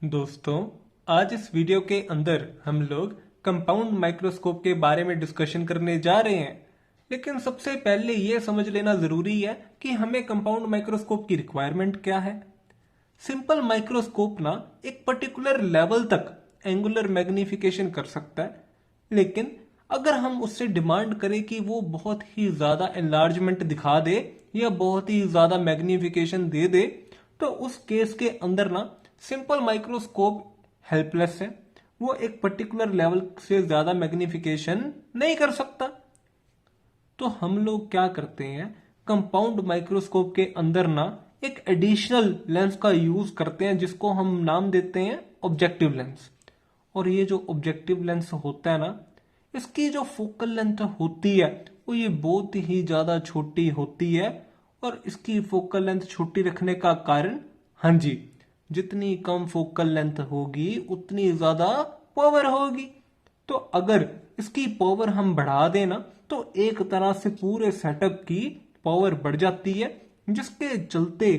दोस्तों, आज इस वीडियो के अंदर हम लोग कंपाउंड माइक्रोस्कोप के बारे में डिस्कशन करने जा रहे हैं। लेकिन सबसे पहले ये समझ लेना जरूरी है कि हमें कंपाउंड माइक्रोस्कोप की रिक्वायरमेंट क्या है। सिंपल माइक्रोस्कोप ना एक पर्टिकुलर लेवल तक एंगुलर मैग्निफिकेशन कर सकता है, लेकिन अगर हम उससे डिमांड करें कि वो बहुत ही ज्यादा एनलार्जमेंट दिखा दे या बहुत ही ज्यादा मैग्निफिकेशन दे दे, तो उस केस के अंदर ना सिंपल माइक्रोस्कोप हेल्पलेस है। वो एक पर्टिकुलर लेवल से ज्यादा मैग्निफिकेशन नहीं कर सकता। तो हम लोग क्या करते हैं, कंपाउंड माइक्रोस्कोप के अंदर ना एक एडिशनल लेंस का यूज करते हैं जिसको हम नाम देते हैं ऑब्जेक्टिव लेंस। और ये जो ऑब्जेक्टिव लेंस होता है ना, इसकी जो फोकल लेंथ होती है वो ये बहुत ही ज्यादा छोटी होती है। और इसकी फोकल लेंथ छोटी रखने का कारण, हाँ जी, जितनी कम फोकल लेंथ होगी उतनी ज्यादा पावर होगी। तो अगर इसकी पावर हम बढ़ा देना तो एक तरह से पूरे सेटअप की पावर बढ़ जाती है, जिसके चलते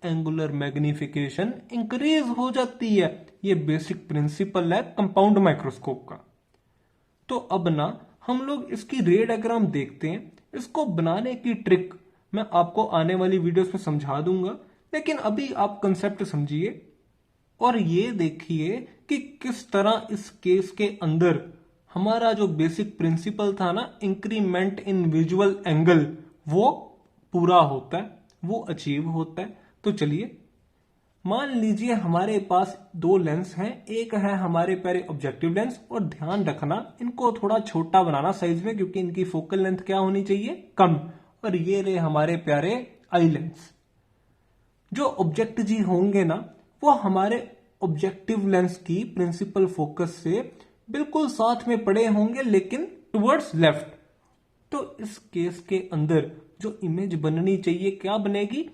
एंगुलर मैग्निफिकेशन इंक्रीज हो जाती है। ये बेसिक प्रिंसिपल है कंपाउंड माइक्रोस्कोप का। तो अब ना हम लोग इसकी रे डायग्राम देखते हैं। इसको बनाने की ट्रिक मैं आपको आने वाली वीडियोस में समझा दूंगा, लेकिन अभी आप कंसेप्ट समझिए और ये देखिए कि किस तरह इस केस के अंदर हमारा जो बेसिक प्रिंसिपल था ना, इंक्रीमेंट इन विजुअल एंगल, वो पूरा होता है, वो अचीव होता है। तो चलिए, मान लीजिए हमारे पास दो लेंस हैं। एक है हमारे प्यारे ऑब्जेक्टिव लेंस, और ध्यान रखना इनको थोड़ा छोटा बनाना साइज में, क्योंकि इनकी फोकल लेंथ क्या होनी चाहिए, कम। और ये रहे हमारे प्यारे आई लेंस। जो ऑब्जेक्ट जी होंगे ना, वो हमारे ऑब्जेक्टिव लेंस की प्रिंसिपल फोकस से बिल्कुल साथ में पड़े होंगे, लेकिन टुवर्ड्स लेफ्ट। तो इस केस के अंदर जो इमेज बननी चाहिए क्या बनेगी,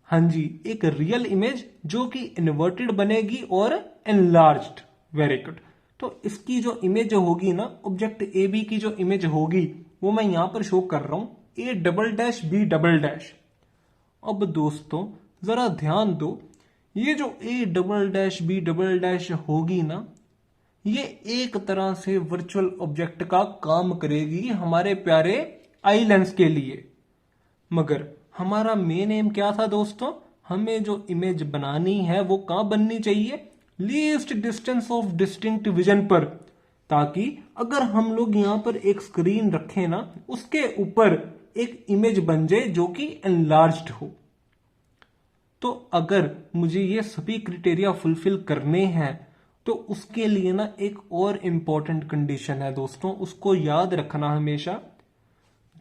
हाँ जी, एक रियल इमेज जो कि इन्वर्टेड बनेगी और एनलार्ज्ड। Very good. तो इसकी जो इमेज होगी ना, ऑब्जेक्ट ए बी की जो इमेज होगी वो मैं यहां पर शो कर रहा हूं, a double dash b double dash. अब दोस्तों जरा ध्यान दो, ये जो a double dash b double dash होगी ना, ये एक तरह से वर्चुअल ऑब्जेक्ट का काम करेगी हमारे प्यारे आई लेंस के लिए। मगर हमारा मेन एम क्या था दोस्तों, हमें जो इमेज बनानी है वो कहां बननी चाहिए, least distance of distinct vision पर, ताकि अगर हम लोग यहां पर एक स्क्रीन रखें ना, उसके ऊपर एक इमेज बन जाए जो कि एनलार्ज्ड हो। तो अगर मुझे ये सभी क्राइटेरिया फुलफिल करने हैं तो उसके लिए ना एक और इंपॉर्टेंट कंडीशन है दोस्तों, उसको याद रखना हमेशा।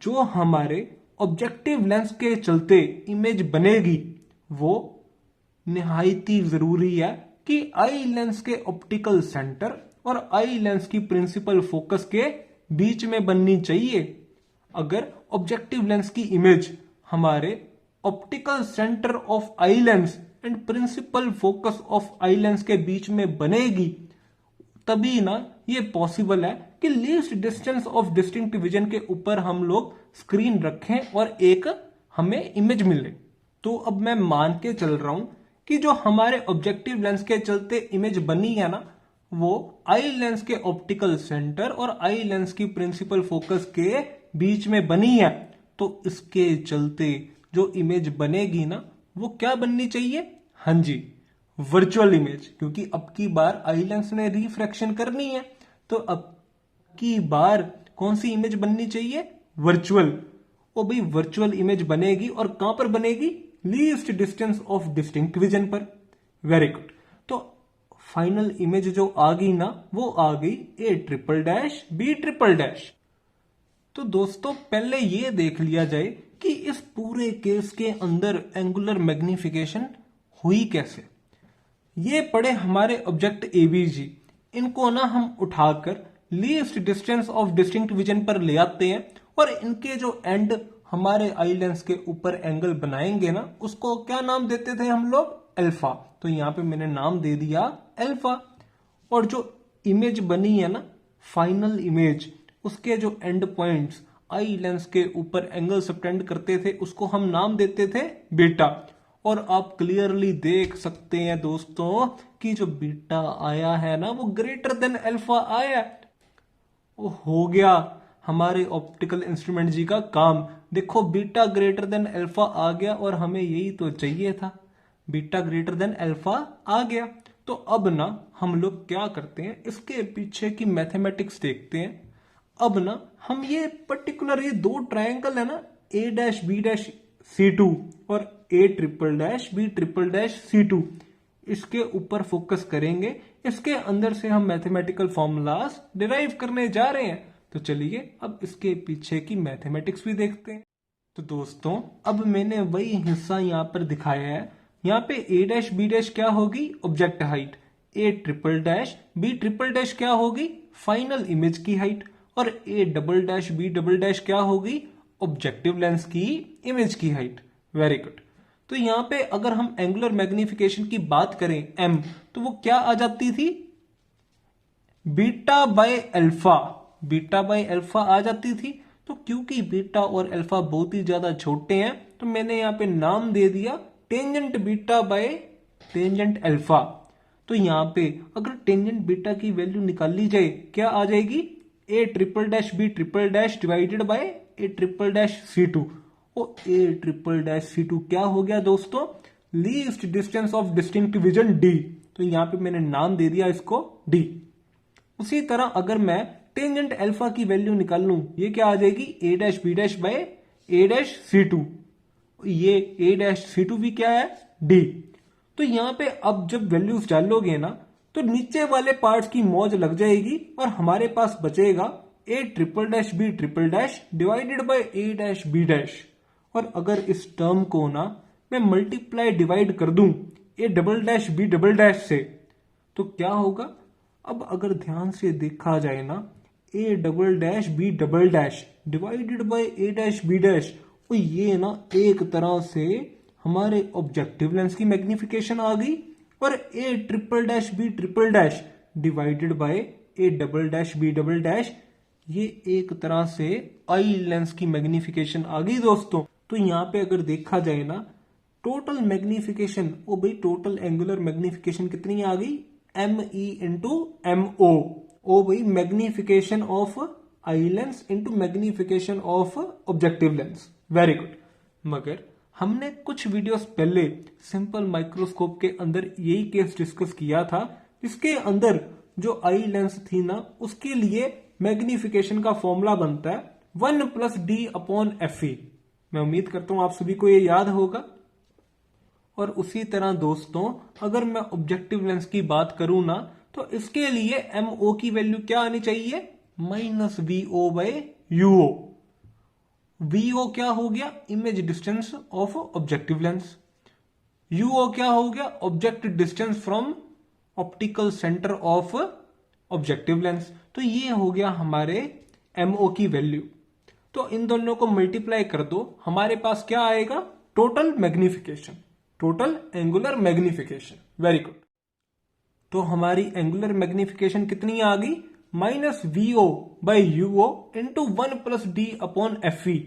जो हमारे ऑब्जेक्टिव लेंस के चलते इमेज बनेगी वो निहायत ही जरूरी है कि आई लेंस के ऑप्टिकल सेंटर और आई लेंस की प्रिंसिपल फोकस के बीच में बननी चाहिए। अगर ऑब्जेक्टिव लेंस की इमेज हमारे optical centre of eye lens and principal focus of eye lens के बीच में बनेगी, तभी ना ये पॉसिबल है कि least distance of distinct vision के ऊपर हम लोग स्क्रीन रखें और एक हमें इमेज मिले। तो अब मैं मान के चल रहा हूं कि जो हमारे ऑब्जेक्टिव लेंस के चलते इमेज बनी है ना, वो आई लेंस के ऑप्टिकल सेंटर और आई लेंस की प्रिंसिपल फोकस के बीच में बनी है। तो इसके चलते जो इमेज बनेगी ना, वो क्या बननी चाहिए, हाँ जी, वर्चुअल इमेज। क्योंकि अब की बार आई लेंस ने रिफ्रैक्शन करनी है, तो अब की बार कौन सी इमेज बननी चाहिए, वर्चुअल। और भाई वर्चुअल इमेज बनेगी और कहां पर बनेगी, least distance of distinct vision पर। Very good. तो फाइनल इमेज जो आ गई ना, वो आ गई A triple dash B triple dash. तो दोस्तों पहले ये देख लिया जाए कि इस पूरे केस के अंदर एंगुलर मैग्निफिकेशन हुई कैसे। ये पड़े हमारे ऑब्जेक्ट एबीजी, इनको ना हम उठाकर least distance of distinct vision पर ले आते हैं और इनके जो एंड हमारे आई लेंस के ऊपर एंगल बनाएंगे ना, उसको क्या नाम देते थे हम लोग, अल्फा। तो यहां पे मैंने नाम दे दिया अल्फा। और जो इमेज बनी है ना, फाइनल इमेज, उसके जो एंड पॉइंट्स आई लेंस के ऊपर एंगल सबटेंड करते थे, उसको हम नाम देते थे बीटा। और आप क्लियरली देख सकते हैं दोस्तों कि जो बीटा आया है ना वो ग्रेटर देन अल्फा आया है। वो हो गया हमारे ऑप्टिकल इंस्ट्रूमेंट जी का काम। देखो बीटा ग्रेटर देन अल्फा आ गया और हमें यही तो चाहिए था, बीटा ग्रेटर देन अल्फा आ गया। तो अब ना हम लोग क्या करते हैं, इसके पीछे की मैथमेटिक्स देखते हैं। अब ना हम ये पर्टिकुलर ये दो ट्रायंगल है ना, ए डैश बी डैश C2 और a triple dash B triple dash C2, इसके ऊपर फोकस करेंगे। इसके अंदर से हम मैथमेटिकल फॉर्मूलाज डिराइव करने जा रहे हैं। तो चलिए अब इसके पीछे की मैथमेटिक्स भी देखते हैं। तो दोस्तों अब मैंने वही हिस्सा यहाँ पर दिखाया है। यहाँ पे ए डैश बी डैश क्या होगी, object height. A triple dash B triple dash क्या होगी, फाइनल इमेज की हाइट। और a double dash b double dash क्या होगी, ऑब्जेक्टिव लेंस की इमेज की हाइट। Very good. तो यहाँ पे अगर हम एंगुलर मैग्निफिकेशन की बात करें m, तो वो क्या आ जाती थी, beta by alpha. Beta by alpha आ जाती थी। तो क्योंकि बीटा और अल्फा बहुत ही ज्यादा छोटे हैं तो मैंने यहाँ पे नाम दे दिया tangent beta by tangent alpha. तो यहाँ पे अगर टेंजेंट बीटा की वैल्यू निकाल ली जाए क्या आ जाएगी, a triple dash B triple dash divided by a triple dash C2। और ए ट्रिपल डैश C2 क्या हो गया दोस्तों, least distance of distinct vision D। तो यहाँ पे मैंने नाम दे दिया इसको D। उसी तरह अगर मैं टेंजेंट अल्फा की वैल्यू निकाल लूं, ये क्या आ जाएगी, A dash B dash by A dash C2। ये ए डैश C2 भी क्या है, D। तो यहाँ पे अब जब वैल्यूज डालोगे ना तो नीचे वाले पार्ट्स की मौज लग जाएगी और हमारे पास बचेगा a triple dash B triple dash divided by A dash B dash. और अगर इस टर्म को ना मैं मल्टीप्लाई डिवाइड कर दूं a double dash b double dash से, तो क्या होगा, अब अगर ध्यान से देखा जाए ना, a double dash b double dash divided by A dash B dash, तो ये ना एक तरह से हमारे ऑब्जेक्टिव लेंस की मैग्निफिकेशन आ गई। और a triple dash B triple dash divided by a double dash b double dash, ये एक तरह से आई लेंस की मैग्निफिकेशन आ गई दोस्तों। तो यहाँ पे अगर देखा जाए ना टोटल मैग्निफिकेशन, ओ भाई टोटल एंगुलर मैग्निफिकेशन कितनी आ गई, ME इंटू MO। ओ भाई magnification of eye lens into magnification of objective lens. Very good. मगर हमने कुछ वीडियोस पहले सिंपल माइक्रोस्कोप के अंदर यही केस डिस्कस किया था, जिसके अंदर जो आई लेंस थी ना उसके लिए मैग्निफिकेशन का फॉर्मूला बनता है 1 + D/Fe। मैं उम्मीद करता हूं आप सभी को ये याद होगा। और उसी तरह दोस्तों अगर मैं ऑब्जेक्टिव लेंस की बात करूं ना तो इसके लिए MO की वैल्यू क्या आनी चाहिए, -VO/UO। VO क्या हो गया, image distance of objective lens. UO क्या हो गया, object distance from optical centre of objective lens. तो ये हो गया हमारे MO की वैल्यू। तो इन दोनों को मल्टीप्लाई कर दो, हमारे पास क्या आएगा, total magnification, total angular magnification. Very good. तो हमारी एंगुलर मैग्निफिकेशन कितनी आ गई, -VO/UO इंटू 1 + D/Fe।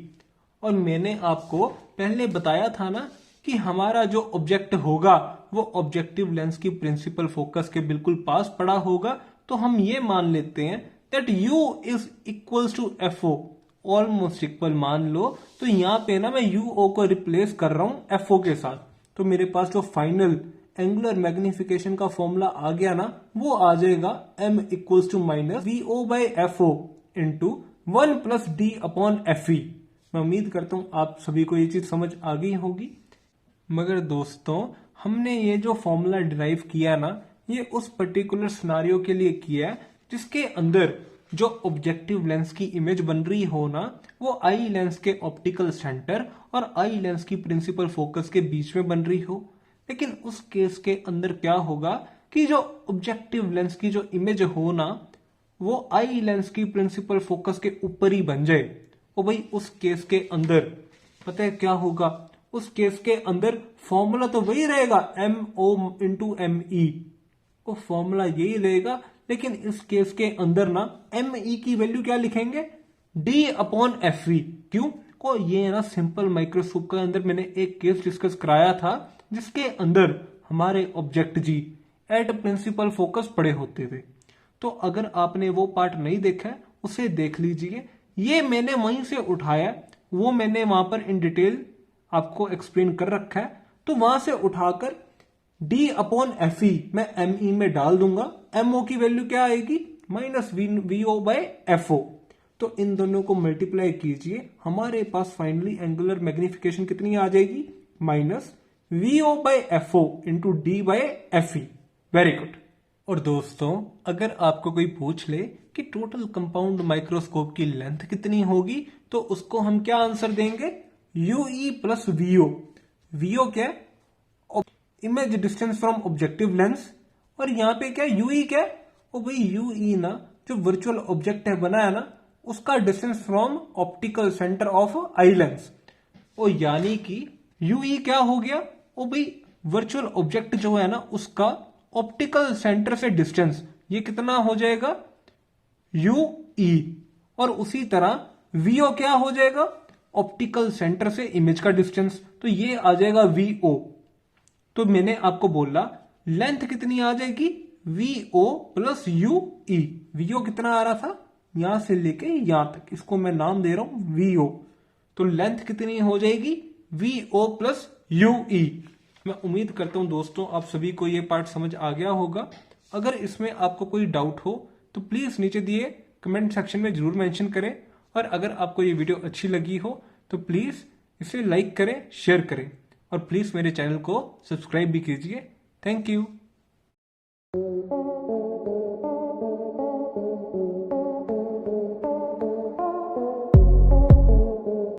और मैंने आपको पहले बताया था ना कि हमारा जो ऑब्जेक्ट होगा वो ऑब्जेक्टिव लेंस की प्रिंसिपल फोकस के बिल्कुल पास पड़ा होगा। तो हम ये मान लेते हैं that U is equals to FO, almost equal मान लो। तो यहाँ पे ना मैं UO को रिप्लेस कर रहा हूं FO के साथ। तो मेरे पास जो फाइनल एंगुलर मैग्निफिकेशन का फॉर्मूला आ गया ना वो आ जाएगा M equals to -VO/FO into 1 + D/Fe। मैं उम्मीद करता हूं आप सभी को ये चीज समझ आ गई होगी। मगर दोस्तों हमने ये जो फॉर्मूला डिराइव किया ना ये उस पर्टिकुलर सिनारियो के लिए किया है जिसके अंदर जो ऑब्जेक्टिव लेंस की इमेज बन रही हो ना वो आई लेंस के ऑप्टिकल सेंटर और आई लेंस की प्रिंसिपल फोकस के बीच में बन रही हो। लेकिन उस केस के अंदर क्या होगा कि जो ऑब्जेक्टिव लेंस की जो इमेज हो ना वो आई लेंस की प्रिंसिपल फोकस के ऊपर ही बन जाए। और भाई उस केस के अंदर पता है क्या होगा, उस केस के अंदर फॉर्मूला तो वही रहेगा MO इंटू ME। वो फॉर्मूला यही रहेगा, लेकिन इस केस के अंदर ना ME की वैल्यू क्या लिखेंगे, D/Fe। क्यों को ये ना सिंपल माइक्रोस्कोप के अंदर मैंने एक केस डिस्कस कराया था जिसके अंदर हमारे ऑब्जेक्ट जी एट प्रिंसिपल फोकस पड़े होते थे। तो अगर आपने वो पार्ट नहीं देखा है उसे देख लीजिए। ये मैंने वहीं से उठाया, वो मैंने वहां पर इन डिटेल आपको एक्सप्लेन कर रखा है। तो वहां से उठाकर डी अपॉन एफ ई मैं एम ई में डाल दूंगा। एम ओ की वैल्यू क्या आएगी? Minus v o by f o. तो इन दोनों को मल्टीप्लाई कीजिए, हमारे पास फाइनली एंगुलर मैग्निफिकेशन कितनी आ जाएगी? Minus v o by f o into d by f e. Very good. और दोस्तों, अगर आपको कोई पूछ ले कि टोटल कंपाउंड माइक्रोस्कोप की लेंथ कितनी होगी, तो उसको हम क्या आंसर देंगे? Yui plus VO. वीओ क्या है? Image distance from objective lens. और यहां पे क्या यूई क्या है? ओ भाई यूई ना, जो वर्चुअल ऑब्जेक्ट है बनाया ना, उसका distance from optical centre of eye lens. O यानी कि यूई क्या हो गया? ओ भाई वर्चुअल ऑब्जेक्ट जो है ना उसका ऑप्टिकल सेंटर से डिस्टेंस, ये कितना हो जाएगा? यूई। और उसी तरह वीओ क्या हो जाएगा? ऑप्टिकल सेंटर से इमेज का डिस्टेंस, तो ये आ जाएगा वीओ। तो मैंने आपको बोला लेंथ कितनी आ जाएगी? V o plus Yui. वीओ कितना आ रहा था? यहां से लेके यहां तक, इसको मैं नाम दे रहा हूं वीओ। तो लेंथ कितनी हो जाएगी? V o plus u e. मैं उम्मीद करता हूं दोस्तों आप सभी को ये पार्ट समझ आ गया होगा। अगर इसमें आपको कोई डाउट हो तो प्लीज नीचे दिए कमेंट सेक्शन में जरूर मेंशन करें। और अगर आपको ये वीडियो अच्छी लगी हो तो प्लीज इसे लाइक करें, शेयर करें और प्लीज मेरे चैनल को सब्सक्राइब भी कीजिए। Thank you.